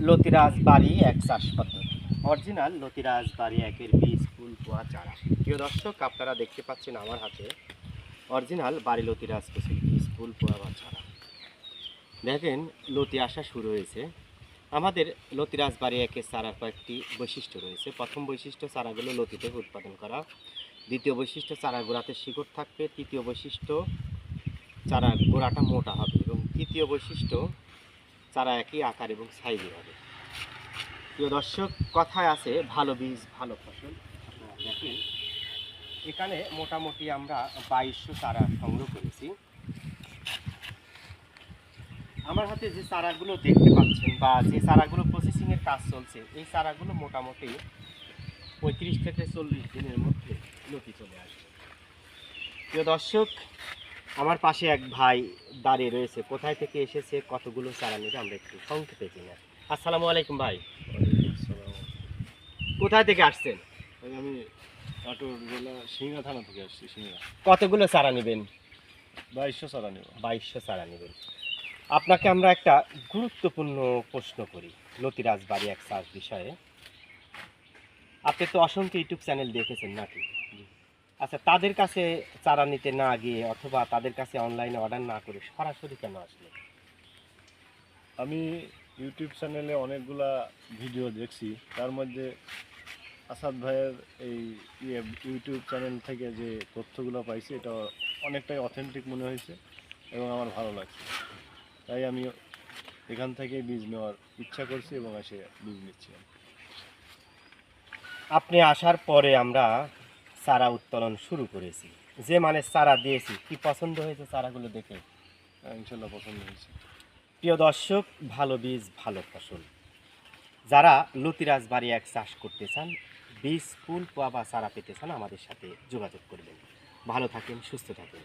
লতিরাজ বাড়ি এক চাষ পদ্ধতি, অরিজিনাল লতিরাজ বাড়ি একের বীজ ফুল পোয়া চারা। প্রিয় দর্শক, আপনারা দেখতে পাচ্ছেন আমার হাতে অরিজিনাল বাড়ি লতিরাজ কচুর বীজ ফুল পোয়া বা চারা। দেখেন লতি আসা শুরু হয়েছে। আমাদের লতিরাজ বাড়ি একের চারার কয়েকটি বৈশিষ্ট্য রয়েছে। প্রথম বৈশিষ্ট্য, চারাগুলো লতি থেকে উৎপাদন করা। দ্বিতীয় বৈশিষ্ট্য, চারা গোড়াতে শিকড় থাকবে। তৃতীয় বৈশিষ্ট্য, চারা গোড়াটা মোটা হবে। এবং তৃতীয় বৈশিষ্ট্য, চারা একই আকার এবং সাইজের হবে। প্রিয় দর্শক, কথায় আছে ভালো বীজ ভালো ফসল। আপনারা দেখেন এখানে মোটামুটি আমরা 2200 চারা সংগ্রহ করেছি। আমার হাতে যে চারাগুলো দেখতে পাচ্ছেন বা যে চারাগুলো প্রসেসিংয়ের কাজ চলছে, এই চারাগুলো মোটামুটি 35 থেকে 40 দিনের মধ্যে লতি চলে আসবে। প্রিয় দর্শক, আমার পাশে এক ভাই দাঁড়িয়ে রয়েছে। কোথায় থেকে এসেছে, কতগুলো চারা নেবে, আমরা একটু সংক্ষেপে জেনে আসি। আসসালামু আলাইকুম ভাই। কোথায় থেকে আসছেন? আমি নাটোর জেলা সিংড়া থানা থেকে আসছি। সিংড়া কতগুলো চারা নেবেন? 2200 চারা নেব। 2200 চারা নেবেন। আপনাকে আমরা একটা গুরুত্বপূর্ণ প্রশ্ন করি লতিরাজ বাড়ি এক চাষ বিষয়ে। আপনি তো অসংখ্য ইউটিউব চ্যানেল দেখেছেন নাকি? আচ্ছা, তাদের কাছে চারা নিতে না গিয়ে অথবা তাদের কাছে অনলাইনে অর্ডার না করে সরাসরি কেন আসলে? আমি ইউটিউব চ্যানেলে অনেকগুলা ভিডিও দেখছি, তার মধ্যে আসাদ ভাইয়ের এই ইউটিউব চ্যানেল থেকে যে তথ্যগুলো পাইছি এটা অনেকটাই অথেন্টিক মনে হয়েছে এবং আমার ভালো লাগছে। তাই আমি এখান থেকে বীজ নেওয়ার ইচ্ছা করছি এবং এসে বীজ নিচ্ছি। আপনি আসার পরে আমরা চারা উত্তোলন শুরু করেছি। যে মানে চারা দিয়েছি, কি পছন্দ হয়েছে চারাগুলো দেখে? ইনশাল্লাহ পছন্দ হয়েছে। প্রিয় দর্শক, ভালো বীজ ভালো ফসল। যারা লতিরাজ বাড়ি এক চাষ করতে চান, বীজ ফুল পোয়া বা চারা পেতে চান, আমাদের সাথে যোগাযোগ করবেন। ভালো থাকেন, সুস্থ থাকেন।